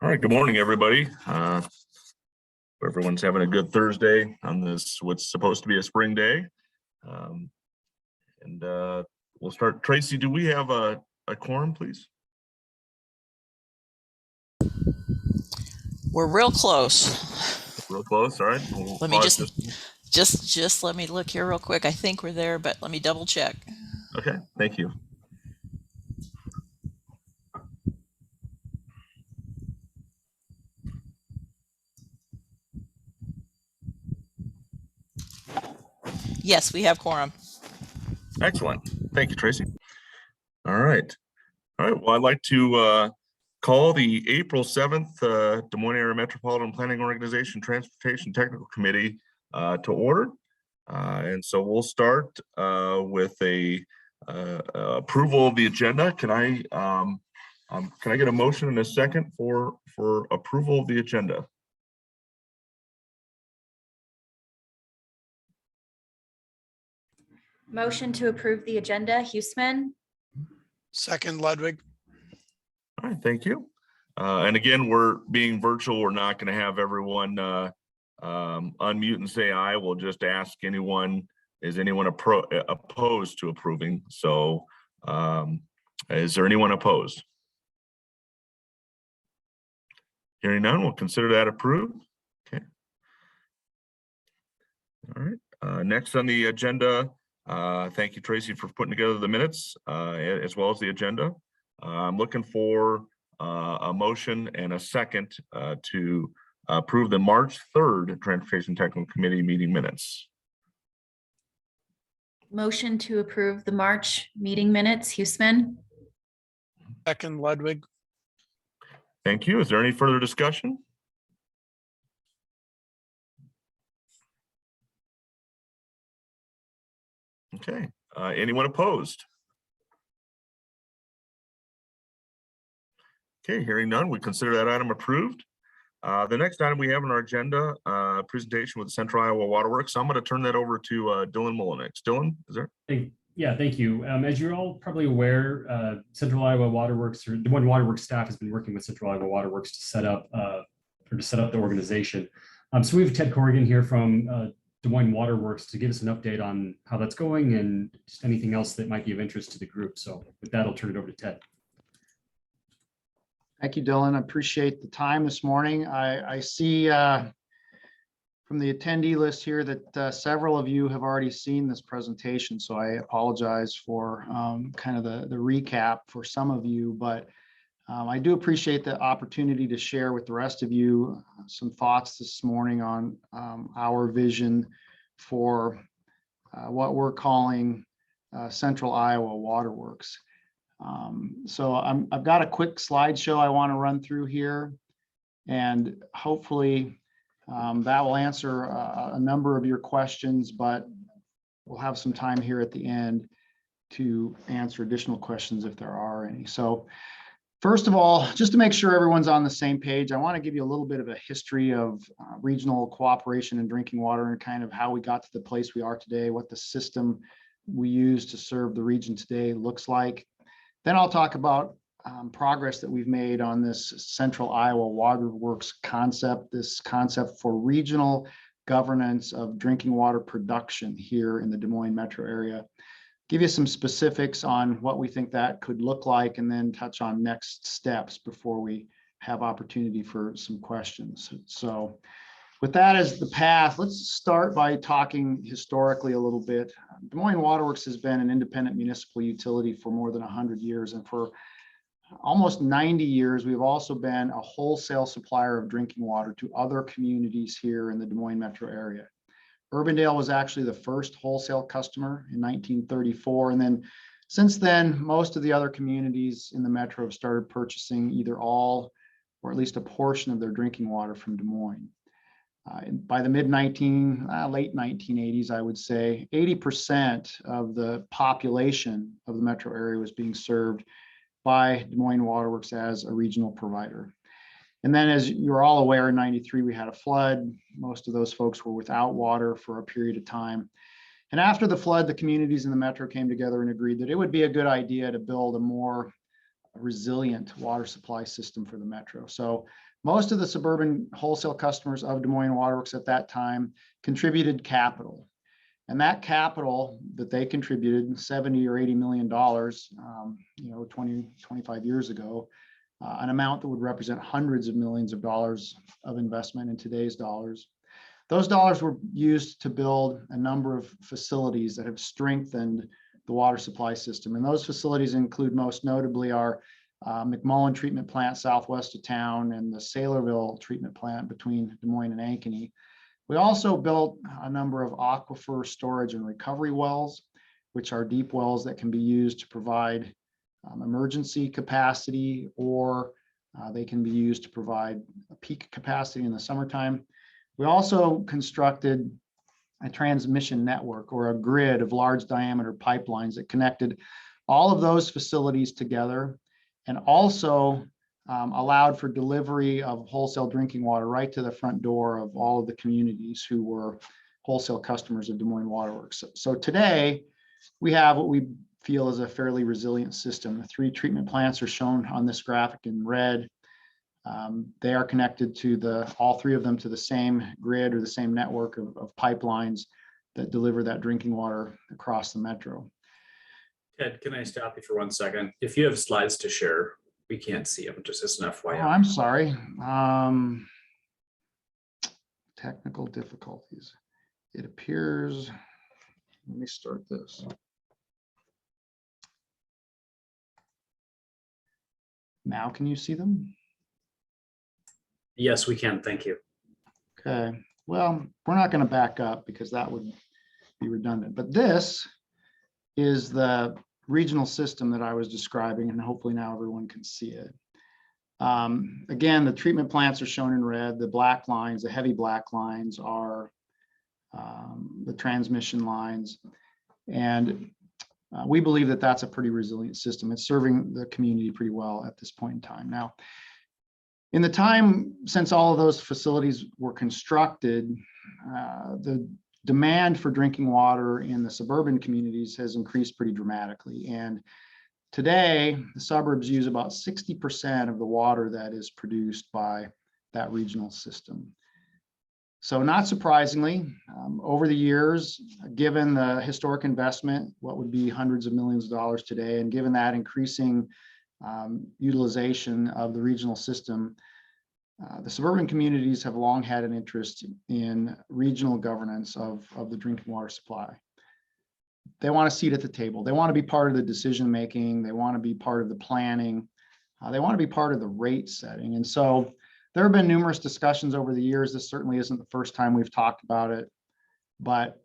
All right, good morning, everybody. Everyone's having a good Thursday on this, what's supposed to be a spring day. Um, and we'll start. Tracy, do we have a quorum, please? We're real close. Real close, all right. Let me just let me look here real quick. I think we're there, but let me double check. Okay, thank you. Yes, we have quorum. Excellent. Thank you, Tracy. All right. Well, I'd like to call the April 7th Des Moines Area Metropolitan Planning Organization Transportation Technical Committee to order. And so we'll start with a approval of the agenda. Can I get a motion in a second for approval of the agenda? Motion to approve the agenda, Huesman. Second, Ludwig. All right, thank you. And again, we're being virtual. We're not going to have everyone unmute and say aye. We'll just ask anyone, is anyone opposed to approving? So is there anyone opposed? Hearing none, we'll consider that approved. Okay. All right. Next on the agenda, thank you, Tracy, for putting together the minutes as well as the agenda. I'm looking for a motion and a second to approve the March 3rd Transportation Technical Committee meeting minutes. Motion to approve the March meeting minutes, Huesman. Second, Ludwig. Thank you. Is there any further discussion? Okay. Anyone opposed? Okay, hearing none, we consider that item approved. The next item we have on our agenda, presentation with the Central Iowa Waterworks. So I'm going to turn that over to Dylan Mullenix. Dylan, is there? Yeah, thank you. As you're all probably aware, Central Iowa Waterworks or Des Moines Waterworks staff has been working with Central Iowa Waterworks to set up the organization. So we have Ted Corrigan here from Des Moines Waterworks to give us an update on how that's going and just anything else that might be of interest to the group. So with that, I'll turn it over to Ted. Thank you, Dylan. I appreciate the time this morning. I see from the attendee list here that several of you have already seen this presentation, so I apologize for kind of the recap for some of you, but I do appreciate the opportunity to share with the rest of you some thoughts this morning on our vision for what we're calling Central Iowa Waterworks. So I've got a quick slideshow I want to run through here, and hopefully that will answer a number of your questions, but we'll have some time here at the end to answer additional questions if there are any. So first of all, just to make sure everyone's on the same page, I want to give you a little bit of a history of regional cooperation in drinking water and kind of how we got to the place we are today, what the system we use to serve the region today looks like. Then I'll talk about progress that we've made on this Central Iowa Waterworks concept, this concept for regional governance of drinking water production here in the Des Moines metro area. Give you some specifics on what we think that could look like, and then touch on next steps before we have opportunity for some questions. So with that as the path, let's start by talking historically a little bit. Des Moines Waterworks has been an independent municipal utility for more than 100 years, and for almost 90 years, we've also been a wholesale supplier of drinking water to other communities here in the Des Moines metro area. Urbandale was actually the first wholesale customer in 1934, and then since then, most of the other communities in the metro have started purchasing either all or at least a portion of their drinking water from Des Moines. By the late 1980s, I would say 80% of the population of the metro area was being served by Des Moines Waterworks as a regional provider. And then, as you're all aware, in 93, we had a flood. Most of those folks were without water for a period of time. And after the flood, the communities in the metro came together and agreed that it would be a good idea to build a more resilient water supply system for the metro. So Most of the suburban wholesale customers of Des Moines Waterworks at that time contributed capital. And that capital that they contributed, 70 or $80 million, 20, 25 years ago, an amount that would represent hundreds of millions of dollars of investment in today's dollars. Those dollars were used to build a number of facilities that have strengthened the water supply system. And those facilities include most notably our McMullen treatment plant southwest of town and the Saylorville treatment plant between Des Moines and Ankeny. We also built a number of aquifer storage and recovery wells, which are deep wells that can be used to provide emergency capacity, or they can be used to provide a peak capacity in the summertime. We also constructed a transmission network or a grid of large diameter pipelines that connected all of those facilities together, and also allowed for delivery of wholesale drinking water right to the front door of all of the communities who were wholesale customers of Des Moines Waterworks. So today we have what we feel is a fairly resilient system. The 3 treatment plants are shown on this graphic in red. They are connected to all 3 of them to the same grid or the same network of pipelines that deliver that drinking water across the metro. Ted, can I stop you for 1 second? If you have slides to share, we can't see them, just as an Oh, FYI. I'm sorry. Technical difficulties. It appears, let me start this. Now, can you see them? Yes, we can, thank you. Okay, well, we're not going to back up because that would be redundant, but this is the regional system that I was describing, and hopefully now everyone can see it. Again, the treatment plants are shown in red. The black lines, the heavy black lines, are the transmission lines. And we believe that that's a pretty resilient system. It's serving the community pretty well at this point in time. Now, in the time since all of those facilities were constructed, the demand for drinking water in the suburban communities has increased pretty dramatically. And today, the suburbs use about 60% of the water that is produced by that regional system. So not surprisingly, over the years, given the historic investment, what would be hundreds of millions of dollars today, and given that increasing utilization of the regional system, the suburban communities have long had an interest in regional governance of the drinking water supply. They want a seat at the table. They want to be part of the decision making. They want to be part of the planning. They want to be part of the rate setting. And so there have been numerous discussions over the years. This certainly isn't the first time we've talked about it, but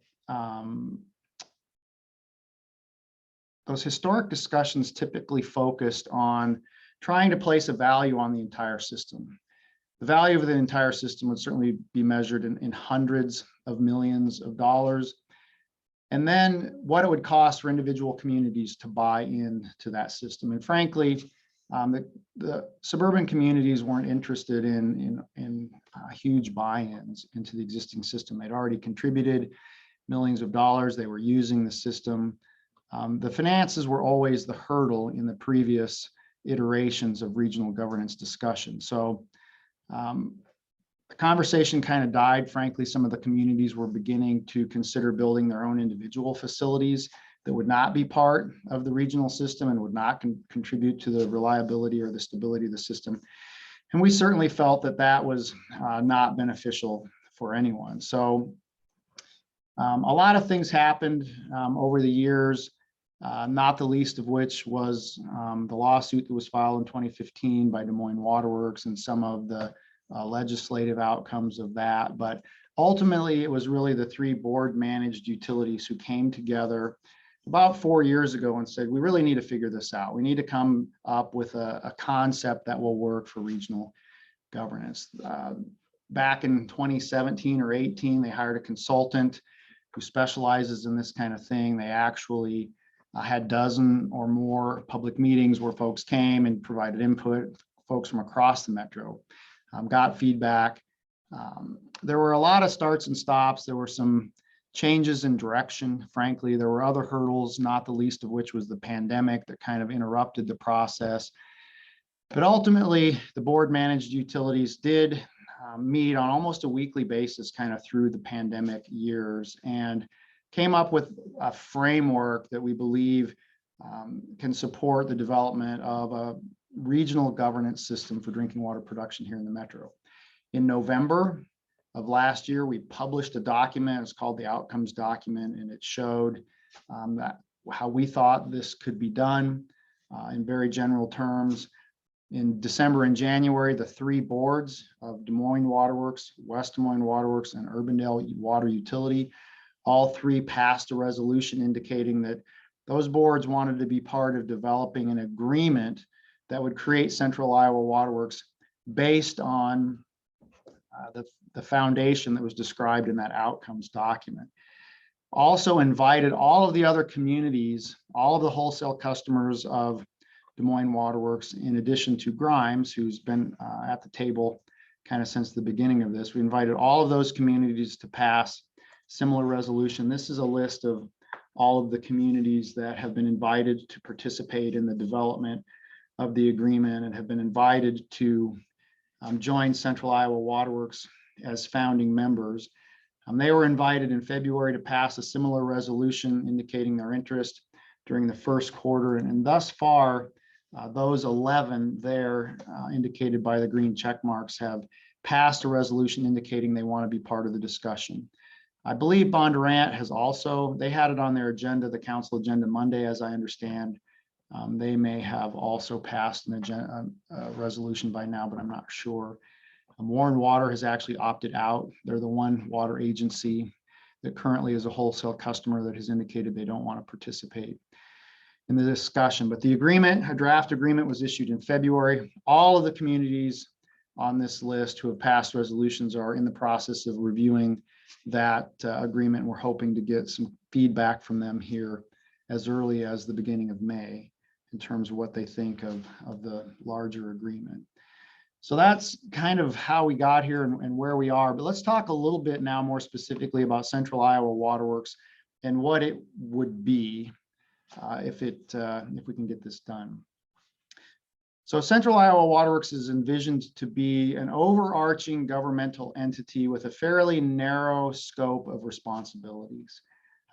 those historic discussions typically focused on trying to place a value on the entire system. The value of the entire system would certainly be measured in hundreds of millions of dollars. And then what it would cost for individual communities to buy into that system. And frankly, the suburban communities weren't interested in huge buy-ins into the existing system. They'd already contributed millions of dollars. They were using the system. The finances were always the hurdle in the previous iterations of regional governance discussion. So the conversation kind of died. Frankly, some of the communities were beginning to consider building their own individual facilities that would not be part of the regional system and would not contribute to the reliability or the stability of the system. And we certainly felt that that was not beneficial for anyone. So a lot of things happened over the years, not the least of which was the lawsuit that was filed in 2015 by Des Moines Waterworks and some of the legislative outcomes of that. But ultimately, it was really the 3 board managed utilities who came together about 4 years ago and said, we really need to figure this out. We need to come up with a concept that will work for regional governance. Back in 2017 or 18, they hired a consultant who specializes in this kind of thing. They actually had a dozen or more public meetings where folks came and provided input, folks from across the metro, got feedback. There were a lot of starts and stops. There were some changes in direction. Frankly, there were other hurdles, not the least of which was the pandemic that kind of interrupted the process. But ultimately, the board managed utilities did meet on almost a weekly basis kind of through the pandemic years and came up with a framework that we believe can support the development of a regional governance system for drinking water production here in the Metro. In November of last year, we published a document. It's called the outcomes document, and it showed that how we thought this could be done in very general terms. In December and January, the three boards of Des Moines Waterworks, West Des Moines Waterworks, and Urbandale Water Utility, all three passed a resolution indicating that those boards wanted to be part of developing an agreement that would create Central Iowa Waterworks based on the foundation that was described in that outcomes document. Also invited all of the other communities, all of the wholesale customers of Des Moines Waterworks, in addition to Grimes, who's been at the table kind of since the beginning of this. We invited all of those communities to pass similar resolution. This is a list of all of the communities that have been invited to participate in the development of the agreement and have been invited to join Central Iowa Waterworks as founding members. They were invited in February to pass a similar resolution indicating their interest during the first quarter. And thus far, those 11 there indicated by the green check marks have passed a resolution indicating they want to be part of the discussion. I believe Bondurant has also, they had it on their agenda, the council agenda Monday, as I understand. They may have also passed a resolution by now, but I'm not sure. Warren Water has actually opted out. They're the one water agency that currently is a wholesale customer that has indicated they don't want to participate in the discussion. But the agreement, a draft agreement, was issued in February. All of the communities on this list who have passed resolutions are in the process of reviewing that agreement. We're hoping to get some feedback from them here as early as the beginning of May in terms of what they think of the larger agreement. So that's kind of how we got here and where we are. But let's talk a little bit now more specifically about Central Iowa Waterworks and what it would be if we can get this done. So Central Iowa Waterworks is envisioned to be an overarching governmental entity with a fairly narrow scope of responsibilities.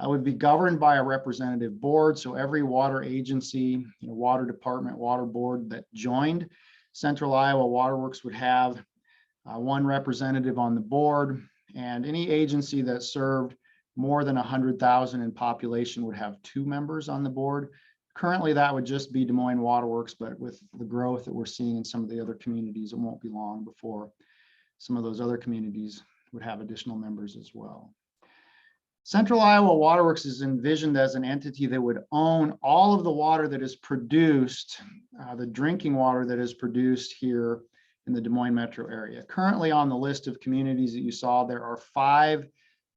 It would be governed by a representative board. So every water agency, water department, water board that joined Central Iowa Waterworks would have one representative on the board, and any agency that served more than 100,000 in population would have 2 members on the board. Currently, that would just be Des Moines Waterworks, but with the growth that we're seeing in some of the other communities, it won't be long before some of those other communities would have additional members as well. Central Iowa Waterworks is envisioned as an entity that would own all of the water that is produced, the drinking water that is produced here in the Des Moines metro area. Currently on the list of communities that you saw, there are 5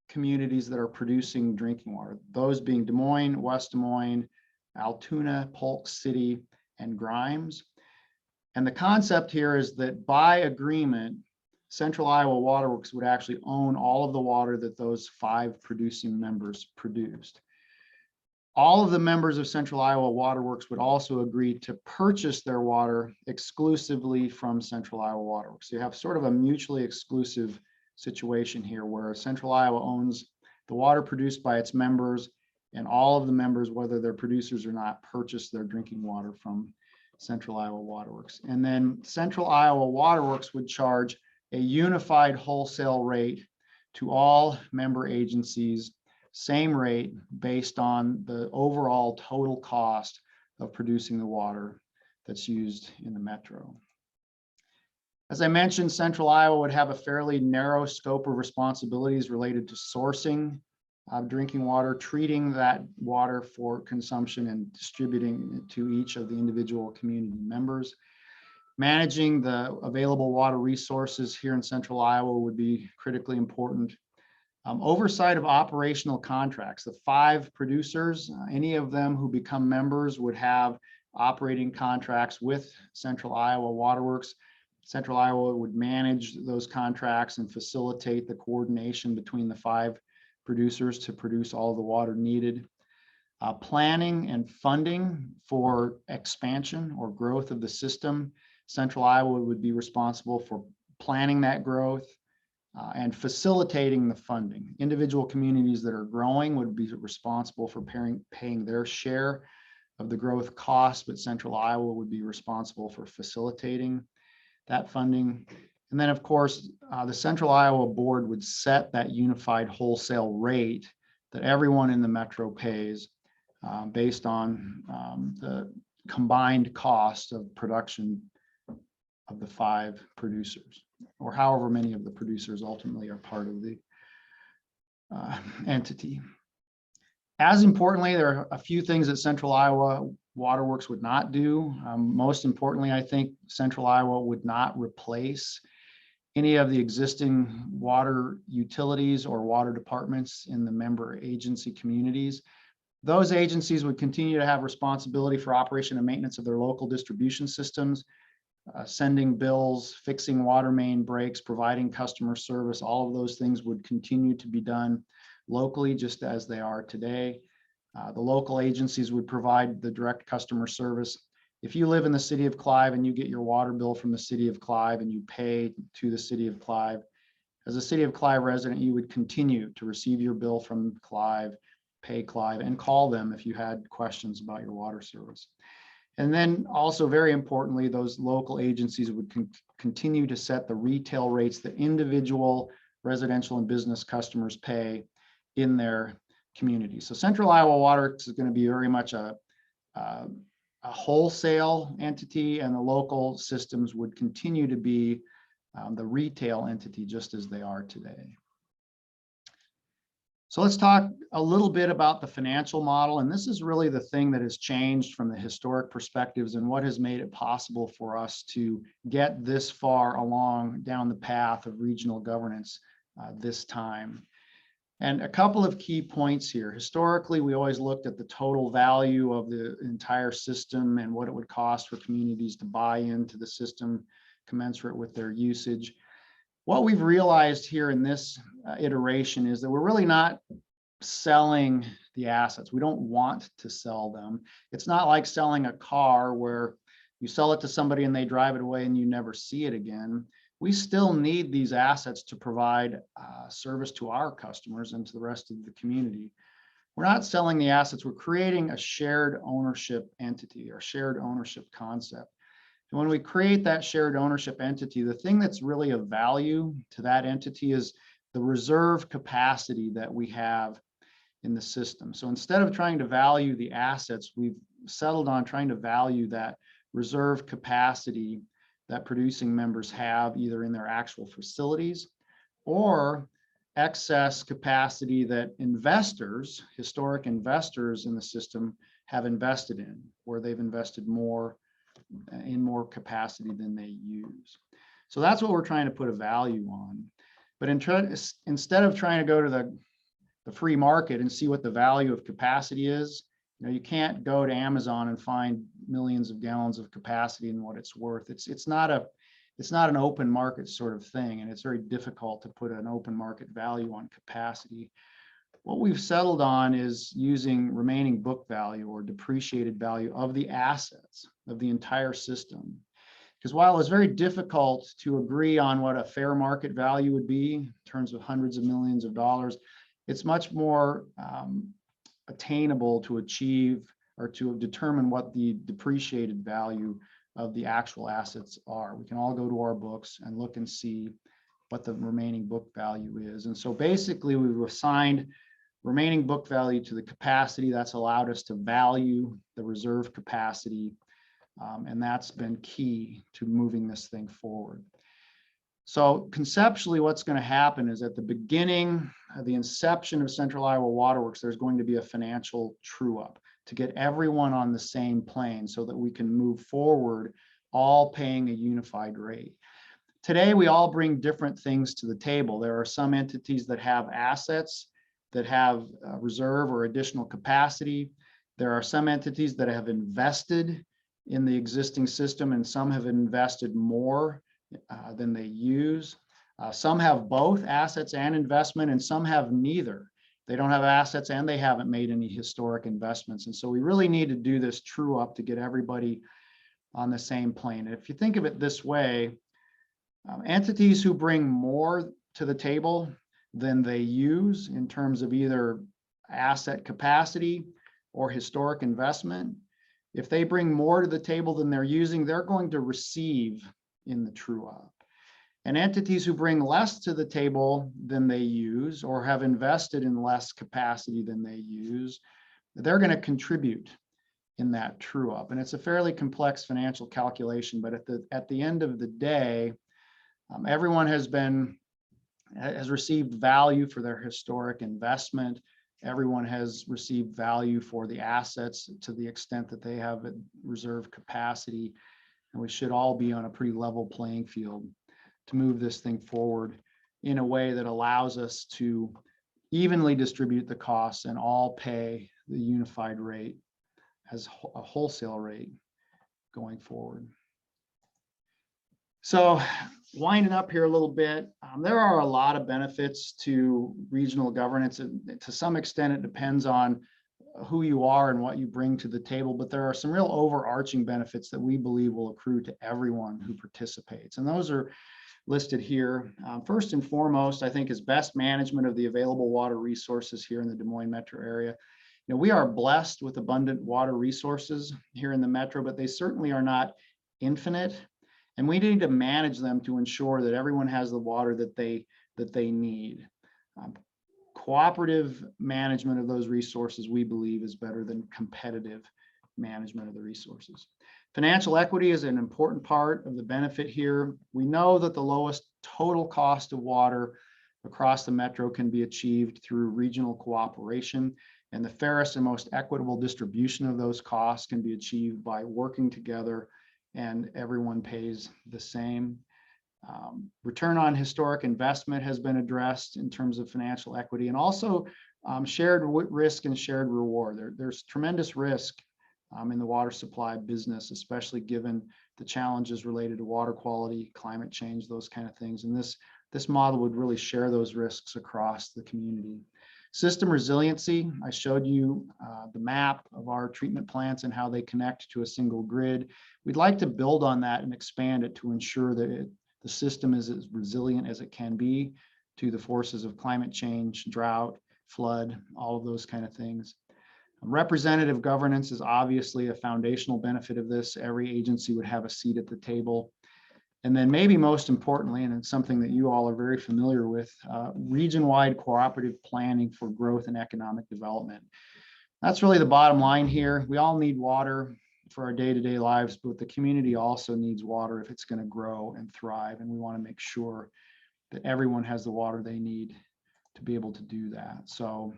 communities that are producing drinking water, those being Des Moines, West Des Moines, Altoona, Polk City, and Grimes. And the concept here is that by agreement, Central Iowa Waterworks would actually own all of the water that those 5 producing members produced. All of the members of Central Iowa Waterworks would also agree to purchase their water exclusively from Central Iowa Waterworks. So you have sort of a mutually exclusive situation here where Central Iowa owns the water produced by its members, and all of the members, whether they're producers or not, purchase their drinking water from Central Iowa Waterworks. And then Central Iowa Waterworks would charge a unified wholesale rate to all member agencies, same rate based on the overall total cost of producing the water that's used in the metro. As I mentioned, Central Iowa would have a fairly narrow scope of responsibilities related to sourcing drinking water, treating that water for consumption and distributing it to each of the individual community members. Managing the available water resources here in Central Iowa would be critically important. Oversight of operational contracts. The 5 producers, any of them who become members would have operating contracts with Central Iowa Waterworks. Central Iowa would manage those contracts and facilitate the coordination between the 5 producers to produce all the water needed. Planning and funding for expansion or growth of the system Central Iowa would be responsible for planning that growth and facilitating the funding. Individual communities that are growing would be responsible for paying their share of the growth costs, but Central Iowa would be responsible for facilitating that funding. And then, of course, the Central Iowa Board would set that unified wholesale rate that everyone in the metro pays based on the combined cost of production of the 5 producers, or however many of the producers ultimately are part of the entity. As importantly, there are a few things that Central Iowa Waterworks would not do. Most importantly, I think Central Iowa would not replace any of the existing water utilities or water departments in the member agency communities. Those agencies would continue to have responsibility for operation and maintenance of their local distribution systems, sending bills, fixing water main breaks, providing customer service. All of those things would continue to be done locally, just as they are today. The local agencies would provide the direct customer service. If you live in the city of Clive and you get your water bill from the city of Clive and you pay to the city of Clive, as a city of Clive resident, you would continue to receive your bill from Clive, pay Clive, and call them if you had questions about your water service. And then also, very importantly, those local agencies would continue to set the retail rates that individual residential and business customers pay in their community. So Central Iowa Waterworks is going to be very much a wholesale entity, and the local systems would continue to be the retail entity, just as they are today. So let's talk a little bit about the financial model. And this is really the thing that has changed from the historic perspectives and what has made it possible for us to get this far along down the path of regional governance this time. And a couple of key points here. Historically, we always looked at the total value of the entire system and what it would cost for communities to buy into the system commensurate with their usage. What we've realized here in this iteration is that we're really not selling the assets. We don't want to sell them. It's not like selling a car where you sell it to somebody and they drive it away and you never see it again. We still need these assets to provide service to our customers and to the rest of the community. We're not selling the assets. We're creating a shared ownership entity or shared ownership concept. And when we create that shared ownership entity, the thing that's really of value to that entity is the reserve capacity that we have in the system. So instead of trying to value the assets, we've settled on trying to value that reserve capacity that producing members have either in their actual facilities or excess capacity that investors, historic investors in the system, have invested in, where they've invested more in more capacity than they use. So that's what we're trying to put a value on. But instead of trying to go to the free market and see what the value of capacity is, you can't go to Amazon and find millions of gallons of capacity and what it's worth. It's not an open market sort of thing, and it's very difficult to put an open market value on capacity. What we've settled on is using remaining book value or depreciated value of the assets of the entire system. Because while it's very difficult to agree on what a fair market value would be in terms of hundreds of millions of dollars, it's much more attainable to achieve or to determine what the depreciated value of the actual assets are. We can all go to our books and look and see what the remaining book value is. And so basically we've assigned remaining book value to the capacity. That's allowed us to value the reserve capacity. And that's been key to moving this thing forward. So conceptually, what's going to happen is at the beginning of the inception of Central Iowa Waterworks, there's going to be a financial true up to get everyone on the same plane so that we can move forward, all paying a unified rate. Today, we all bring different things to the table. There are some entities that have assets that have reserve or additional capacity. There are some entities that have invested in the existing system, and some have invested more than they use. Some have both assets and investment, and some have neither. They don't have assets and they haven't made any historic investments. And so we really need to do this true up to get everybody on the same plane. If you think of it this way, entities who bring more to the table than they use in terms of either asset capacity or historic investment, if they bring more to the table than they're using, they're going to receive in the true up. And entities who bring less to the table than they use or have invested in less capacity than they use, they're going to contribute in that true up. And it's a fairly complex financial calculation, but at the end of the day, everyone has received value for their historic investment. Everyone has received value for the assets to the extent that they have reserve capacity. And we should all be on a pretty level playing field to move this thing forward in a way that allows us to evenly distribute the costs and all pay the unified rate as a wholesale rate going forward. So winding up here a little bit, there are a lot of benefits to regional governance. And to some extent, it depends on who you are and what you bring to the table, but there are some real overarching benefits that we believe will accrue to everyone who participates. And those are listed here. First and foremost, I think, is best management of the available water resources here in the Des Moines metro area. You know, we are blessed with abundant water resources here in the metro, but they certainly are not infinite. And we need to manage them to ensure that everyone has the water that they need. Cooperative management of those resources, we believe, is better than competitive management of the resources. Financial equity is an important part of the benefit here. We know that the lowest total cost of water across the metro can be achieved through regional cooperation, and the fairest and most equitable distribution of those costs can be achieved by working together and everyone pays the same. Return on historic investment has been addressed in terms of financial equity, and also shared risk and shared reward. There's tremendous risk in the water supply business, especially given the challenges related to water quality, climate change, those kind of things. And this model would really share those risks across the community. System resiliency, I showed you the map of our treatment plants and how they connect to a single grid. We'd like to build on that and expand it to ensure that the system is as resilient as it can be to the forces of climate change, drought, flood, all of those kind of things. Representative governance is obviously a foundational benefit of this. Every agency would have a seat at the table. And then maybe most importantly, and it's something that you all are very familiar with, region-wide cooperative planning for growth and economic development. That's really the bottom line here. We all need water for our day-to-day lives, but the community also needs water if it's going to grow and thrive. And we want to make sure that everyone has the water they need to be able to do that. So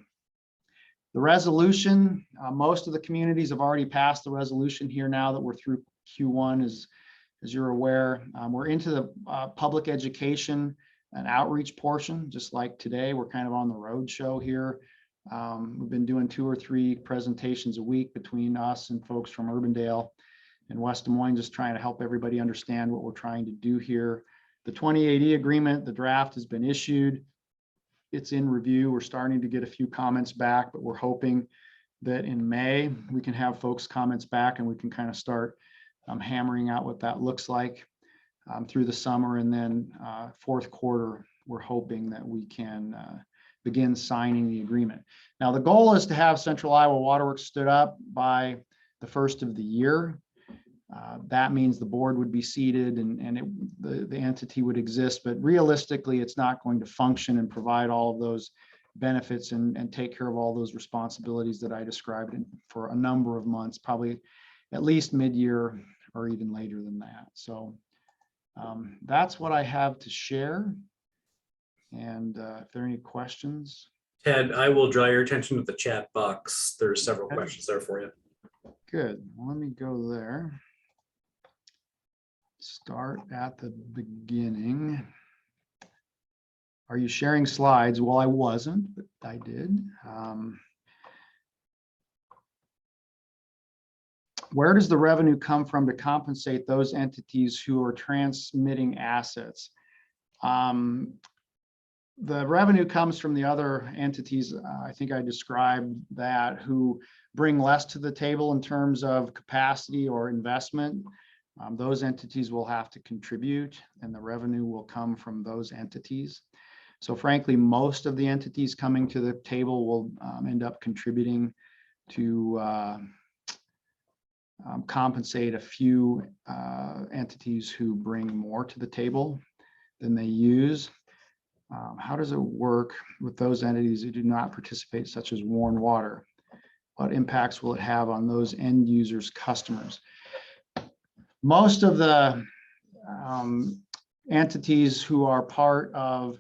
the resolution, most of the communities have already passed the resolution here now that we're through Q1, as you're aware. We're into the public education and outreach portion. Just like today, we're kind of on the road show here. We've been doing 2 or 3 presentations a week between us and folks from Urbandale and West Des Moines, just trying to help everybody understand what we're trying to do here. The 2080 agreement, the draft has been issued. It's in review. We're starting to get a few comments back, but we're hoping that in May we can have folks' comments back and we can kind of start hammering out what that looks like through the summer. And then fourth quarter, we're hoping that we can begin signing the agreement. Now, the goal is to have Central Iowa Waterworks stood up by the first of the year. That means the board would be seated and the entity would exist, but realistically, it's not going to function and provide all of those benefits and take care of all those responsibilities that I described for a number of months, probably at least mid-year or even later than that. So that's what I have to share. And if there are any questions. Ted, I will draw your attention to the chat box. There's several questions there for you. Good. Well, let me go there. Start at the beginning. Are you sharing slides? Well, I wasn't, but I did. Where does the revenue come from to compensate those entities who are transmitting assets? The revenue comes from the other entities. I think I described that, who bring less to the table in terms of capacity or investment Those entities will have to contribute, and the revenue will come from those entities. So frankly, most of the entities coming to the table will end up contributing to compensate a few entities who bring more to the table than they use. How does it work with those entities who do not participate, such as Warren Water? What impacts will it have on those end users' customers? Most of the entities who are part of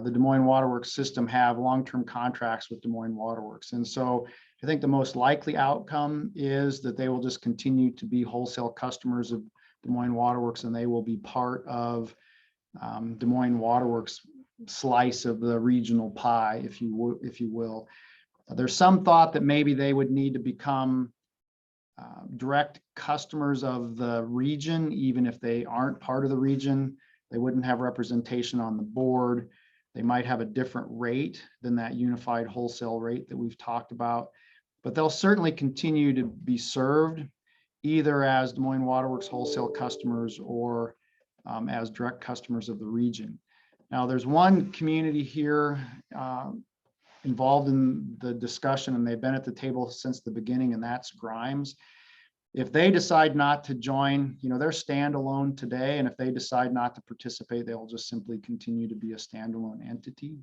the Des Moines Waterworks system have long-term contracts with Des Moines Waterworks. And so I think the most likely outcome is that they will just continue to be wholesale customers of Des Moines Waterworks, and they will be part of Des Moines Waterworks slice of the regional pie, if you will. There's some thought that maybe they would need to become direct customers of the region, even if they aren't part of the region. They wouldn't have representation on the board. They might have a different rate than that unified wholesale rate that we've talked about, but they'll certainly continue to be served either as Des Moines Waterworks wholesale customers or as direct customers of the region. Now, there's one community here involved in the discussion, and they've been at the table since the beginning, and that's Grimes. If they decide not to join, they're standalone today, and if they decide not to participate, they'll just simply continue to be a standalone entity.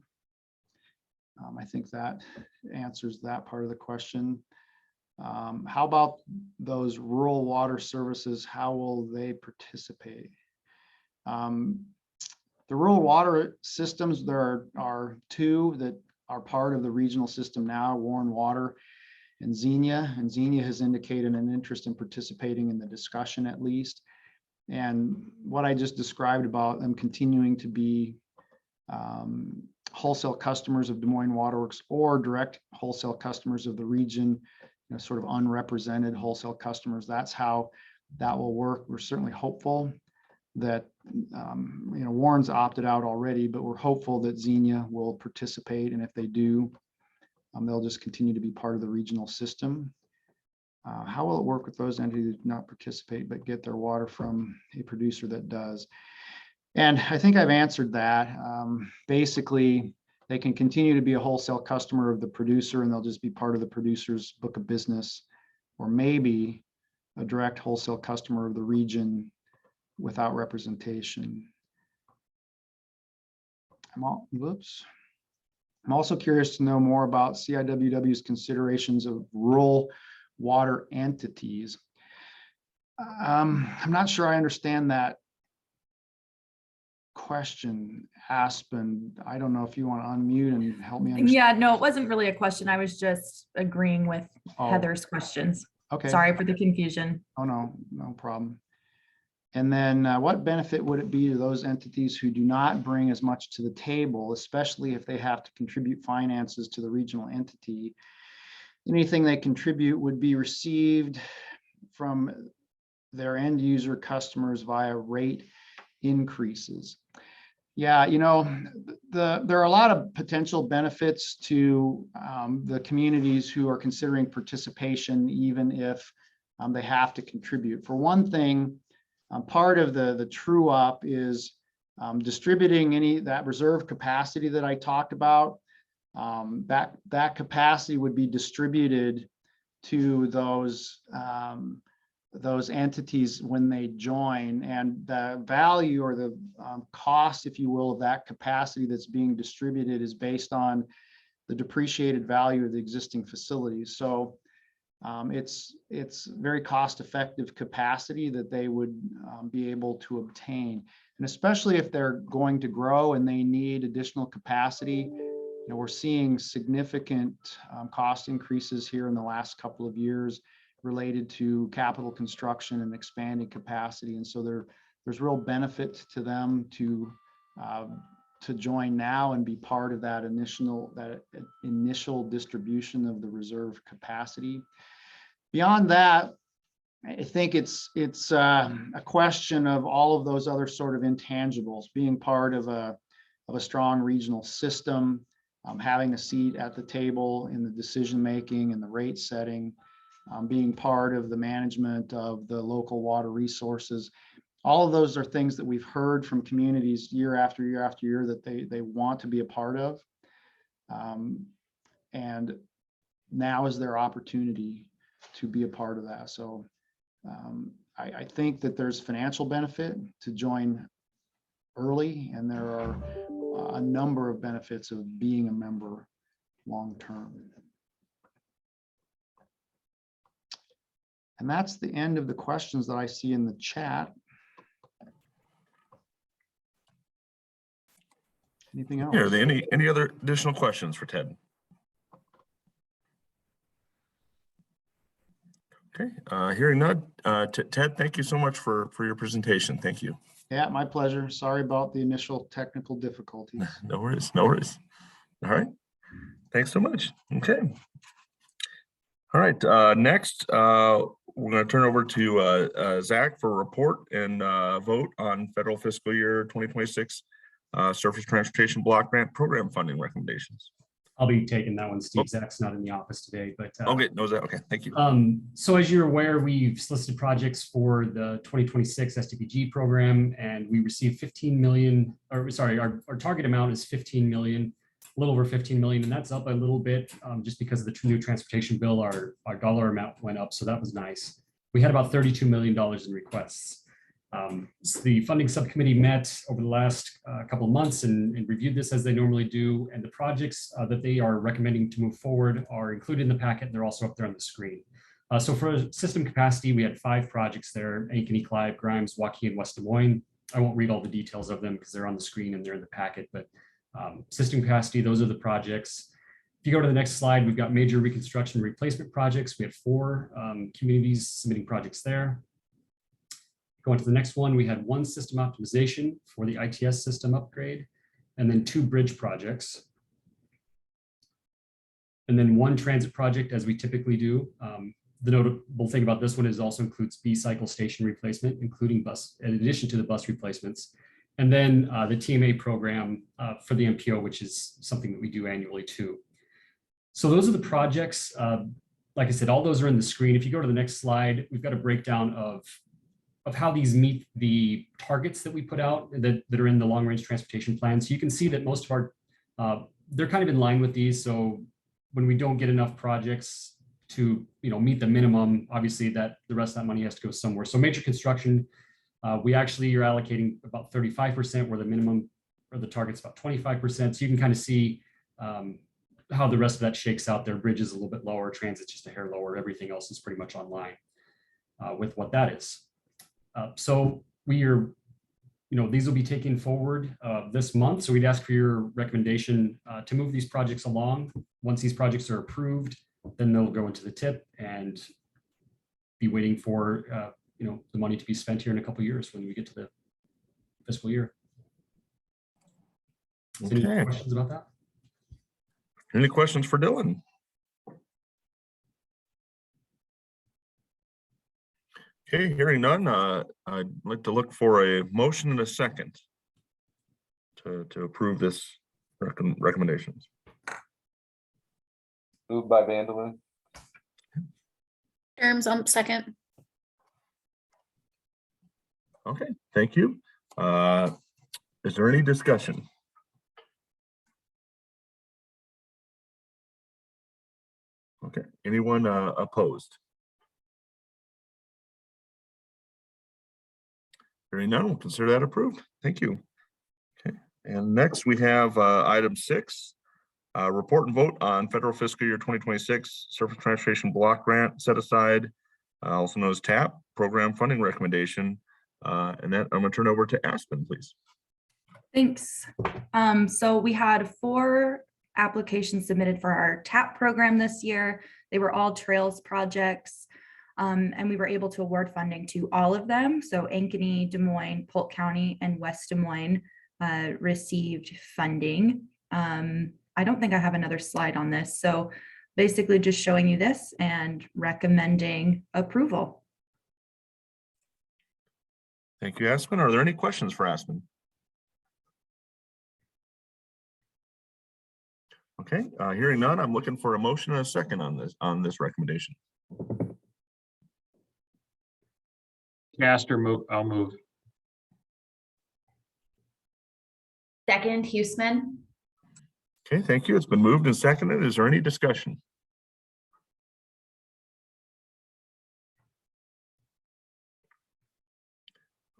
I think that answers that part of the question. How about those rural water services? How will they participate? The rural water systems, there are two that are part of the regional system now, Warren Water and Xenia. And Xenia has indicated an interest in participating in the discussion at least. And what I just described about them continuing to be wholesale customers of Des Moines Waterworks or direct wholesale customers of the region, sort of unrepresented wholesale customers, that's how that will work. We're certainly hopeful that Warren's opted out already, but we're hopeful that Xenia will participate, and if they do, they'll just continue to be part of the regional system. How will it work with those entities that do not participate but get their water from a producer that does? And I think I've answered that. Basically, they can continue to be a wholesale customer of the producer, and they'll just be part of the producer's book of business, or maybe a direct wholesale customer of the region without representation. I'm also curious to know more about CIWW's considerations of rural water entities. I'm not sure I understand that question, Aspen. I don't know if you want to unmute and help me understand. Yeah, no, it wasn't really a question. I was just agreeing with Heather's questions. Okay. Sorry for the confusion. Oh, no problem. And then what benefit would it be to those entities who do not bring as much to the table, especially if they have to contribute finances to the regional entity? Anything they contribute would be received from their end user customers via rate increases. Yeah, there are a lot of potential benefits to the communities who are considering participation, even if they have to contribute. For one thing, part of the true up is distributing that reserve capacity that I talked about. That capacity would be distributed to those entities when they join, and the value or the cost, if you will, of that capacity that's being distributed is based on the depreciated value of the existing facilities. So it's very cost-effective capacity that they would be able to obtain. And especially if they're going to grow and they need additional capacity, we're seeing significant cost increases here in the last couple of years related to capital construction and expanding capacity. And so there's real benefit to them to join now and be part of that initial distribution of the reserve capacity. Beyond that, I think it's a question of all of those other sort of intangibles, being part of a strong regional system, having a seat at the table in the decision making and the rate setting. being part of the management of the local water resources. All of those are things that we've heard from communities year after year after year that they want to be a part of. And now is their opportunity to be a part of that. So I think that there's financial benefit to join early, and there are a number of benefits of being a member long-term. And that's the end of the questions that I see in the chat. Anything else? Are there any other additional questions for Ted? Okay, hearing none. Ted, thank you so much for your presentation. Thank you. Yeah, my pleasure. Sorry about the initial technical difficulties. No worries, no worries. All right, thanks so much. Okay. All right, next, we're going to turn over to Zach for a report and vote on federal fiscal year 2026 Surface Transportation Block Grant Program funding recommendations. I'll be taking that one, Steve. Zach's not in the office today, but Okay, no, Zach. Okay, thank you. so as you're aware, we've solicited projects for the 2026 STPG program, and we received 15 million, or sorry, our target amount is 15 million, a little over 15 million, and that's up a little bit just because of the new transportation bill. Our dollar amount went up, so that was nice. We had about $32 million in requests. So the funding subcommittee met over the last couple of months and reviewed this as they normally do, and the projects that they are recommending to move forward are included in the packet. They're also up there on the screen. So for system capacity, we had 5 projects there: Ankeny, Clive, Grimes, Waukee, and West Des Moines. I won't read all the details of them because they're on the screen and they're in the packet, but system capacity, those are the projects. If you go to the next slide, we've got major reconstruction and replacement projects. We had 4 communities submitting projects there. Going to the next one, we had 1 system optimization for the ITS system upgrade, and then 2 bridge projects. And then 1 transit project, as we typically do. The notable thing about this one is also includes B-cycle station replacement, including bus, in addition to the bus replacements. And then the TMA program for the MPO, which is something that we do annually too. So those are the projects. Like I said, all those are in the screen. If you go to the next slide, we've got a breakdown of how these meet the targets that we put out that are in the long range transportation plan. So you can see that most of our, they're kind of in line with these. So when we don't get enough projects to meet the minimum, obviously that the rest of that money has to go somewhere. So major construction, we actually are allocating about 35%, where the minimum or the target's about 25%. So you can kind of see how the rest of that shakes out there. Bridge is a little bit lower, transit's just a hair lower. Everything else is pretty much online with what that is. So we are, these will be taken forward this month. So we'd ask for your recommendation to move these projects along. Once these projects are approved, then they'll go into the TIP and be waiting for, the money to be spent here in a couple of years when we get to the fiscal year. Okay. Any questions about that? Any questions for Dylan? Okay, hearing none, I'd like to look for a motion and a second to approve this recommendations. Moved by Vanderlyn. Terms on second. Okay, thank you. Is there any discussion? Okay, anyone opposed? Hearing none, we'll consider that approved. Thank you. Okay, and next we have item 6, report and vote on federal fiscal year 2026 Surface Transportation Block Grant set aside, also known as TAP, program funding recommendation. And that I'm going to turn over to Aspen, please. Thanks. So we had 4 applications submitted for our TAP program this year. They were all trails projects, and we were able to award funding to all of them. So Ankeny, Des Moines, Polk County, and West Des Moines received funding. I don't think I have another slide on this. So basically just showing you this and recommending approval. Thank you, Aspen. Are there any questions for Aspen? Okay, hearing none, I'm looking for a motion and a second on this recommendation. Caster move, I'll move. Second, Huesman. Okay, thank you. It's been moved and seconded. Is there any discussion?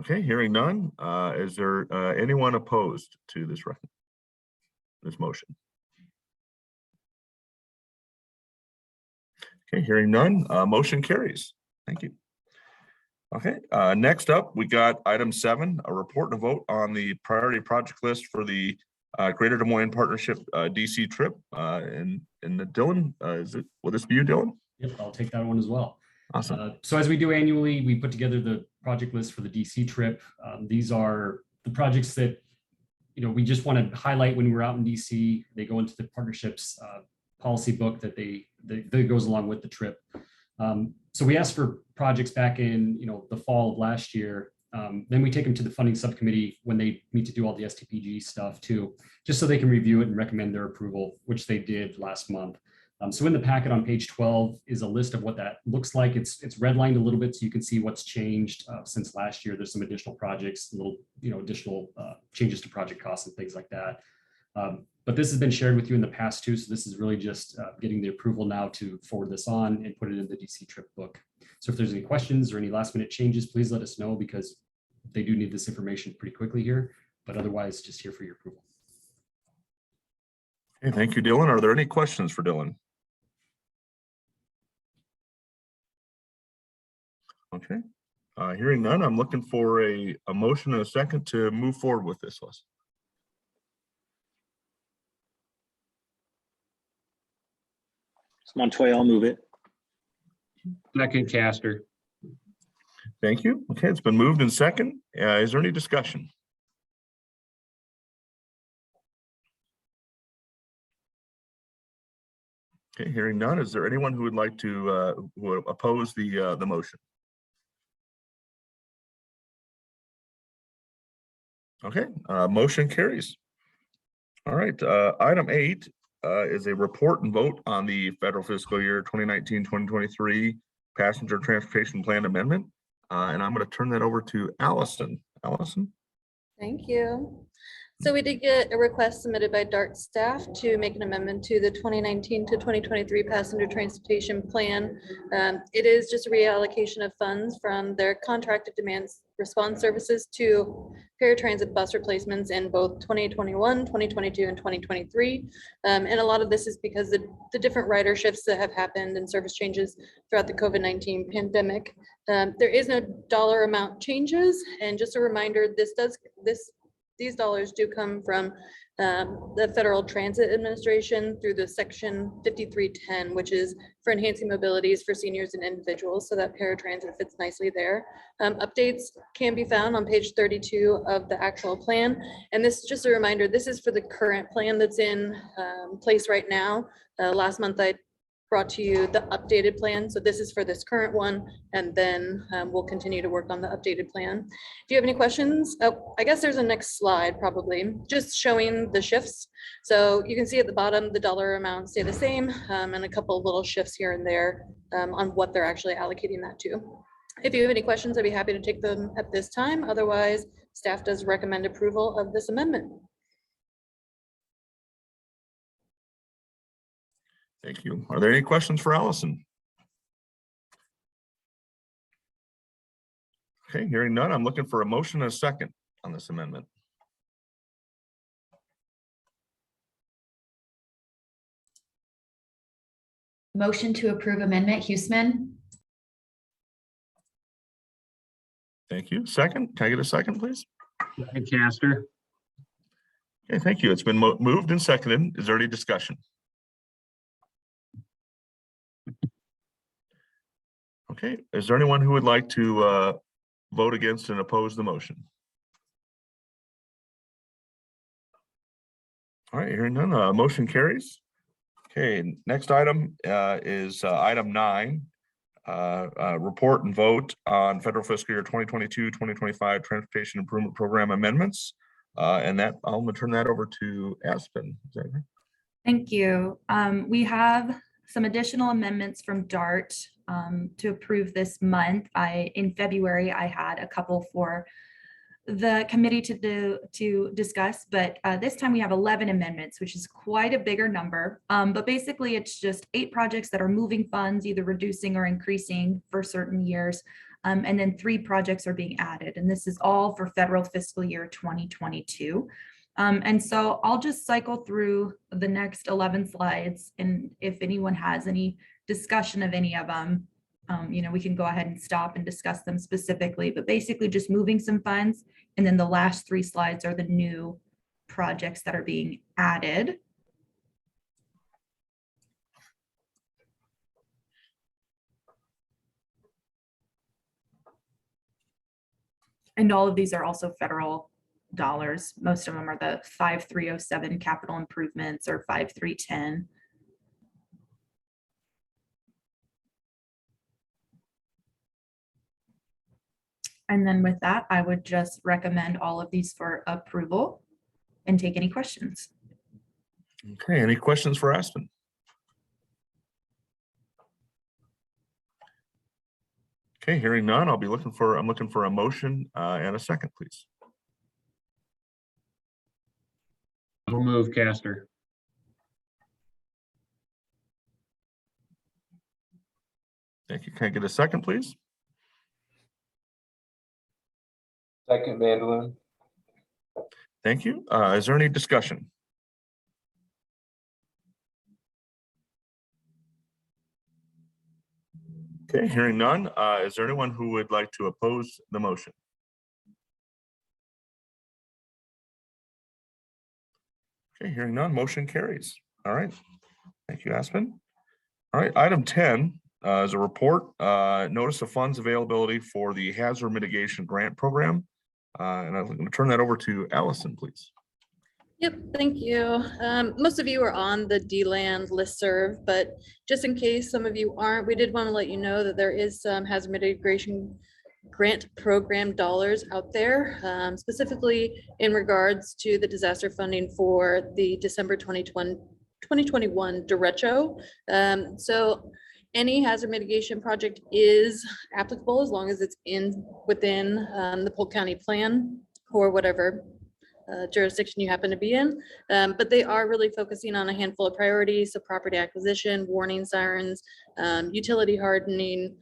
Okay, hearing none. Is there anyone opposed to this motion? Okay, hearing none, motion carries. Thank you. Okay, next up, we got item 7, a report and a vote on the priority project list for the Greater Des Moines Partnership DC trip. And Dylan, will this be you, Dylan? Yep, I'll take that one as well. Awesome. So as we do annually, we put together the project list for the DC trip. These are the projects that, we just want to highlight when we're out in DC. They go into the partnerships policy book that goes along with the trip. So we asked for projects back in, the fall of last year. Then we take them to the funding subcommittee when they meet to do all the STPG stuff too, just so they can review it and recommend their approval, which they did last month. So in the packet on page 12 is a list of what that looks like. It's redlined a little bit so you can see what's changed since last year. There's some additional projects, little additional changes to project costs and things like that. But this has been shared with you in the past too. So this is really just getting the approval now to forward this on and put it in the DC trip book. So if there's any questions or any last minute changes, please let us know because they do need this information pretty quickly here, but otherwise just here for your approval. Okay, thank you, Dylan. Are there any questions for Dylan? Okay, hearing none, I'm looking for a motion and a second to move forward with this list. Montoya, I'll move it. Second, Caster. Thank you. Okay, it's been moved and second. Is there any discussion? Okay, hearing none. Is there anyone who would like to who oppose the motion? Okay, motion carries. All right, item 8 is a report and vote on the federal fiscal year 2019-2023 passenger transportation plan amendment. And I'm going to turn that over to Allison. Allison. Thank you. So we did get a request submitted by DART staff to make an amendment to the 2019 to 2023 passenger transportation plan. It is just a reallocation of funds from their contracted demand response services to paratransit bus replacements in both 2021, 2022, and 2023. And a lot of this is because the different rider shifts that have happened and service changes throughout the COVID-19 pandemic. There is no dollar amount changes. And just a reminder, these dollars do come from the Federal Transit Administration through the section 5310, which is for enhancing mobilities for seniors and individuals. So that paratransit fits nicely there. Updates can be found on page 32 of the actual plan. And this is just a reminder, this is for the current plan that's in place right now. Last month I brought to you the updated plan. So this is for this current one, and then we'll continue to work on the updated plan. If you have any questions, I guess there's a next slide probably, just showing the shifts. So you can see at the bottom, the dollar amounts stay the same, and a couple of little shifts here and there on what they're actually allocating that to. If you have any questions, I'd be happy to take them at this time. Otherwise, staff does recommend approval of this amendment. Thank you. Are there any questions for Allison? Okay, hearing none, I'm looking for a motion and a second on this amendment. Motion to approve amendment, Huesman. Thank you. Second, can I get a second, please? Second, Caster. Okay, thank you. It's been moved and seconded. Is there any discussion? Okay, is there anyone who would like to vote against and oppose the motion? All right, hearing none, motion carries. Okay, next item is item 9, report and vote on federal fiscal year 2022-2025 transportation improvement program amendments. And that I'm going to turn that over to Aspen. Is that right? Thank you. We have some additional amendments from DART to approve this month. In February, I had a couple for the committee to discuss, but this time we have 11 amendments, which is quite a bigger number. But basically, it's just 8 projects that are moving funds, either reducing or increasing for certain years. And then 3 projects are being added, and this is all for federal fiscal year 2022. And so I'll just cycle through the next 11 slides, and if anyone has any discussion of any of them, we can go ahead and stop and discuss them specifically, but basically just moving some funds. And then the last 3 slides are the new projects that are being added. And all of these are also federal dollars. Most of them are the 5307 capital improvements or 5310. And then with that, I would just recommend all of these for approval and take any questions. Okay, any questions for Aspen? Okay, hearing none, I'm looking for a motion and a second, please. I'll move, Castor. Thank you. Can I get a second, please? Second, Vanderlyn. Thank you. Is there any discussion? Okay, hearing none. Is there anyone who would like to oppose the motion? Okay, hearing none, motion carries. All right. Thank you, Aspen. All right, item 10 is a report, notice of funds availability for the hazard mitigation grant program. And I'm going to turn that over to Allison, please. Yep, thank you. Most of you are on the DLAND listserv, but just in case some of you aren't, we did want to let you know that there is some hazard mitigation grant program dollars out there, specifically in regards to the disaster funding for the December 2021 derecho. So any hazard mitigation project is applicable as long as it's within the Polk County plan or whatever jurisdiction you happen to be in. But they are really focusing on a handful of priorities. So property acquisition, warning sirens, utility hardening,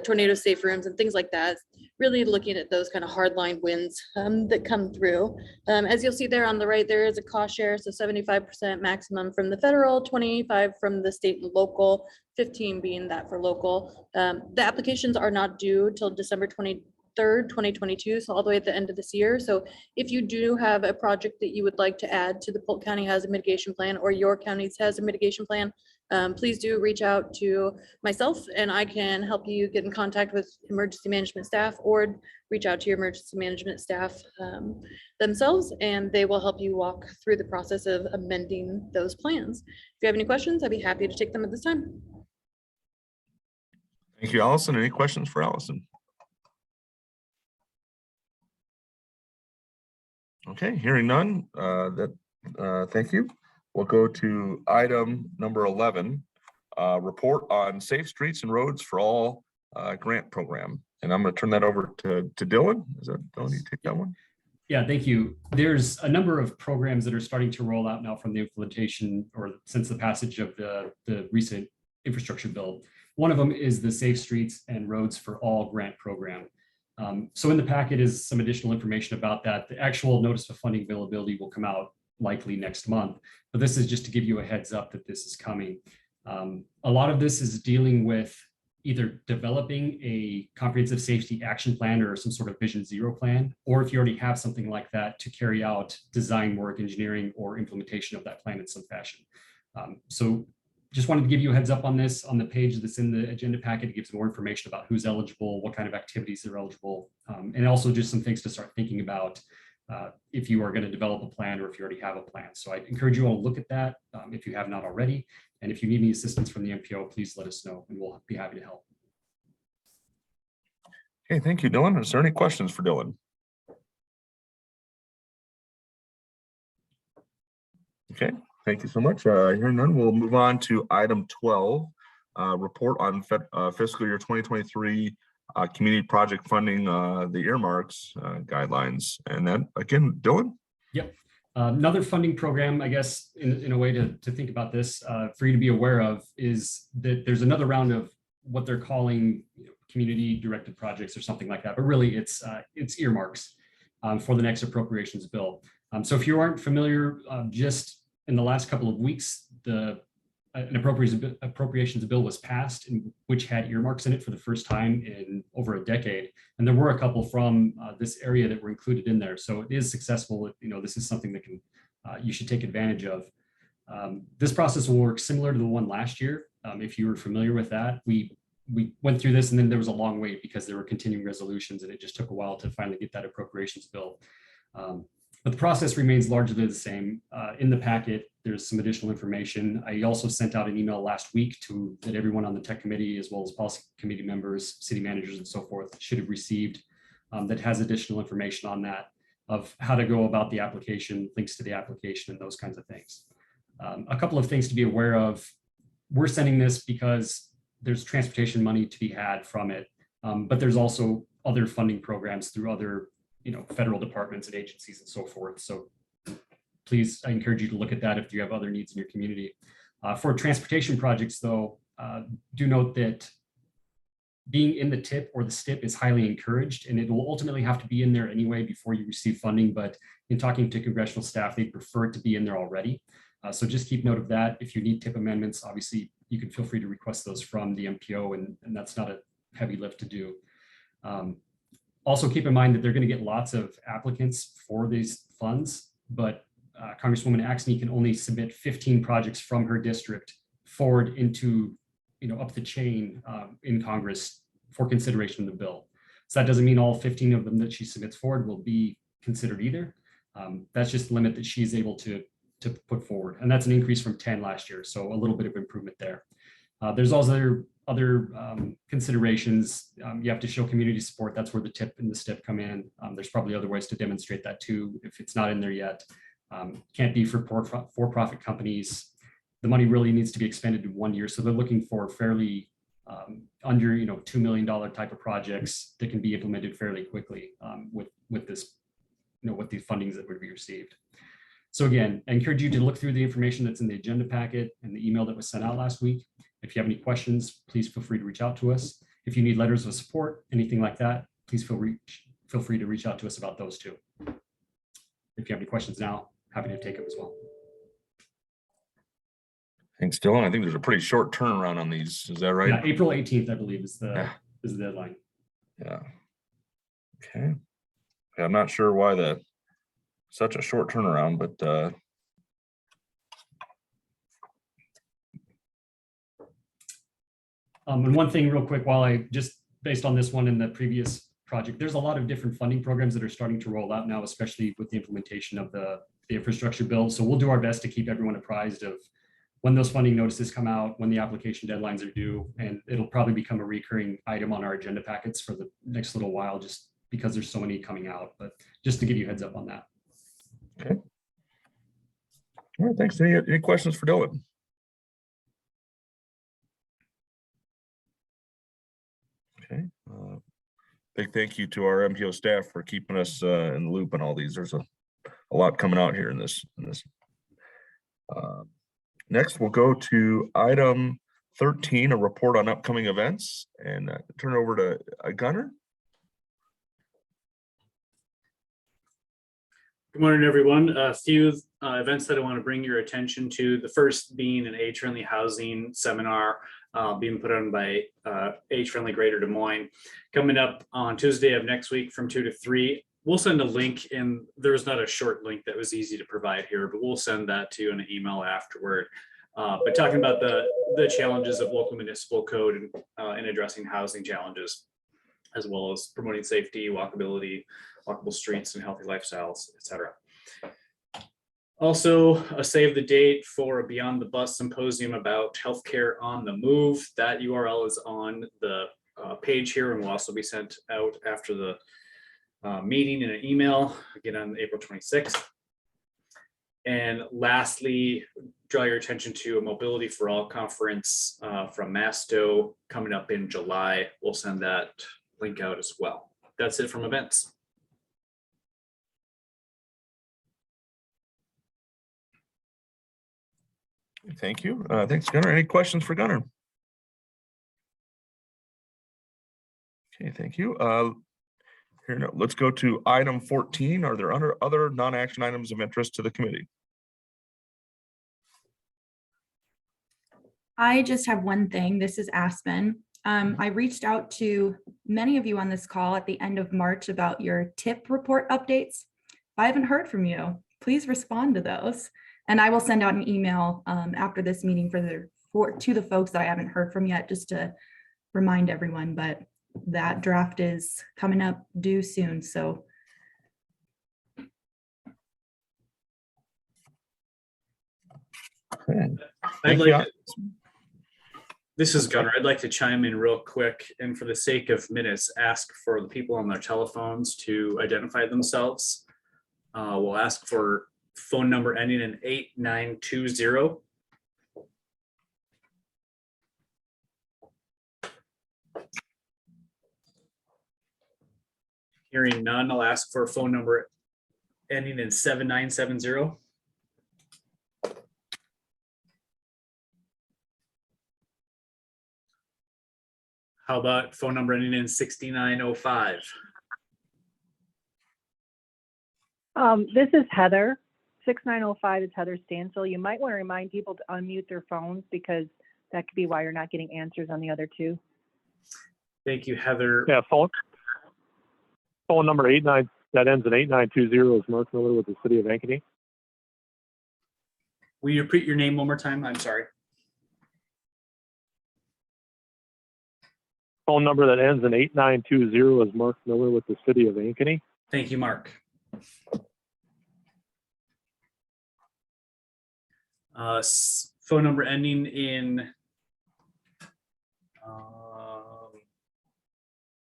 tornado safe rooms and things like that. Really looking at those kind of hardline wins that come through. As you'll see there on the right, there is a cost share. So 75% maximum from the federal, 25 from the state and local, 15 being that for local. The applications are not due till December 23rd, 2022, so all the way at the end of this year. So if you do have a project that you would like to add to the Polk County Hazard Mitigation Plan or your county's hazard mitigation plan, please do reach out to myself and I can help you get in contact with emergency management staff or reach out to your emergency management staff themselves, and they will help you walk through the process of amending those plans. If you have any questions, I'd be happy to take them at this time. Thank you, Allison. Any questions for Allison? Okay, hearing none, thank you. We'll go to item number 11, report on safe streets and roads for all grant program. And I'm going to turn that over to Dylan. Is that Dylan? You take that one? Yeah, thank you. There's a number of programs that are starting to roll out now from the implementation or since the passage of the recent infrastructure bill. One of them is the Safe Streets and Roads for All grant program. So in the packet is some additional information about that. The actual notice of funding availability will come out likely next month, but this is just to give you a heads up that this is coming. A lot of this is dealing with either developing a comprehensive safety action plan or some sort of Vision Zero plan, or if you already have something like that, to carry out design work, engineering, or implementation of that plan in some fashion. So just wanted to give you a heads up on this. On the page that's in the agenda packet, it gives more information about who's eligible, what kind of activities are eligible, and also just some things to start thinking about if you are going to develop a plan or if you already have a plan. So I encourage you all to look at that if you have not already. And if you need any assistance from the MPO, please let us know and we'll be happy to help. Okay, thank you, Dylan. Is there any questions for Dylan? Okay, thank you so much. Hearing none, we'll move on to item 12, report on fiscal year 2023 community project funding, the earmarks guidelines. And then again, Dylan. Yep. Another funding program, I guess, in a way to think about this for you to be aware of is that there's another round of what they're calling community directed projects or something like that. But really it's earmarks for the next appropriations bill. So if you aren't familiar, just in the last couple of weeks, an appropriations bill was passed, which had earmarks in it for the first time in over a decade. And there were a couple from this area that were included in there. So it is successful. This is something that you should take advantage of. This process will work similar to the one last year. If you were familiar with that, we went through this and then there was a long wait because there were continuing resolutions and it just took a while to finally get that appropriations bill. But the process remains largely the same. In the packet, there's some additional information. I also sent out an email last week that everyone on the tech committee, as well as policy committee members, city managers, and so forth, should have received that has additional information on that of how to go about the application, links to the application, and those kinds of things. A couple of things to be aware of. We're sending this because there's transportation money to be had from it, but there's also other funding programs through other federal departments and agencies and so forth. So please, I encourage you to look at that if you have other needs in your community. For transportation projects though, do note that being in the TIP or the STIP is highly encouraged, and it will ultimately have to be in there anyway before you receive funding. But in talking to congressional staff, they prefer it to be in there already. So just keep note of that. If you need TIP amendments, obviously you can feel free to request those from the MPO, and that's not a heavy lift to do. Also keep in mind that they're going to get lots of applicants for these funds, but Congresswoman Axne can only submit 15 projects from her district forward into, up the chain in Congress for consideration of the bill. So that doesn't mean all 15 of them that she submits forward will be considered either. That's just the limit that she's able to put forward. And that's an increase from 10 last year. So a little bit of improvement there. There's also other considerations. You have to show community support. That's where the TIP and the STIP come in. There's probably other ways to demonstrate that too, if it's not in there yet. Can't be for for-profit companies. The money really needs to be expended in 1 year. So they're looking for fairly under $2 million type of projects that can be implemented fairly quickly with this, with the fundings that would be received. So again, I encourage you to look through the information that's in the agenda packet and the email that was sent out last week. If you have any questions, please feel free to reach out to us. If you need letters of support, anything like that, please feel free to reach out to us about those too. If you have any questions now, happy to take them as well. Thanks, Dylan. I think there's a pretty short turnaround on these. Is that right? Yeah, April 18th, I believe, is the deadline. Yeah. Okay. Yeah, I'm not sure why such a short turnaround, but and one thing real quick, while I just based on this one and the previous project, there's a lot of different funding programs that are starting to roll out now, especially with the implementation of the infrastructure bill. So we'll do our best to keep everyone apprised of when those funding notices come out, when the application deadlines are due, and it'll probably become a recurring item on our agenda packets for the next little while, just because there's so many coming out, but just to give you a heads up on that. okay. All right, thanks. Any questions for Dylan? Okay. Big thank you to our MPO staff for keeping us in the loop on all these. There's a lot coming out here in this. Next, we'll go to item 13, a report on upcoming events, and turn it over to Gunnar. Good morning, everyone. A few events that I want to bring your attention to. The first being an age-friendly housing seminar being put on by Age-Friendly Greater Des Moines, coming up on Tuesday of next week from 2 to 3. We'll send a link, and there's not a short link that was easy to provide here, but we'll send that to you in an email afterward. But talking about the challenges of local municipal code and addressing housing challenges, as well as promoting safety, walkability, walkable streets, and healthy lifestyles, etc. Also, a save the date for a Beyond the Bus symposium about healthcare on the move. That URL is on the page here and will also be sent out after the meeting in an email, again on April 26th. And lastly, draw your attention to a Mobility for All conference from Masto coming up in July. We'll send that link out as well. That's it from events. Thank you. Thanks, Gunnar. Any questions for Gunnar? Okay, thank you. Here, no, let's go to item 14. Are there other non-action items of interest to the committee? I just have one thing. This is Aspen. I reached out to many of you on this call at the end of March about your tip report updates. If I haven't heard from you, please respond to those. And I will send out an email after this meeting to the folks that I haven't heard from yet, just to remind everyone, but that draft is coming up due soon. So Okay. This is Gunnar. I'd like to chime in real quick, and for the sake of minutes, ask for the people on their telephones to identify themselves. We'll ask for phone number ending in 8920. Hearing none, I'll ask for a phone number ending in 7970. How about phone number ending in 6905? This is Heather. 6905 is Heather Stansel. You might want to remind people to unmute their phones because that could be why you're not getting answers on the other two. Thank you, Heather. Yeah, phone number 89 that ends in 8920 is Mark Miller with the City of Ankeny. Will you repeat your name one more time? I'm sorry. Phone number that ends in 8920 is Mark Miller with the City of Ankeny. Thank you, Mark. Phone number ending in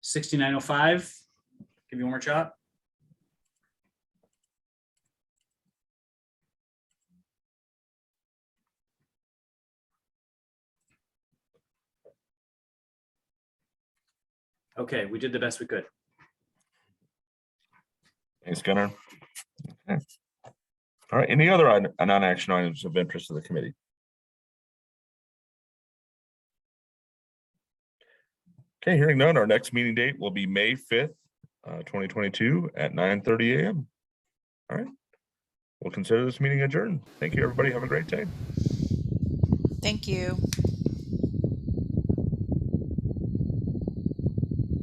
6905. Give you one more shot. Okay, we did the best we could. Thanks, Gunnar. Okay. All right, any other non-action items of interest to the committee? Okay, hearing none, our next meeting date will be May 5th, 2022 at 9:30 a.m. All right, we'll consider this meeting adjourned. Thank you, everybody. Have a great day. Thank you.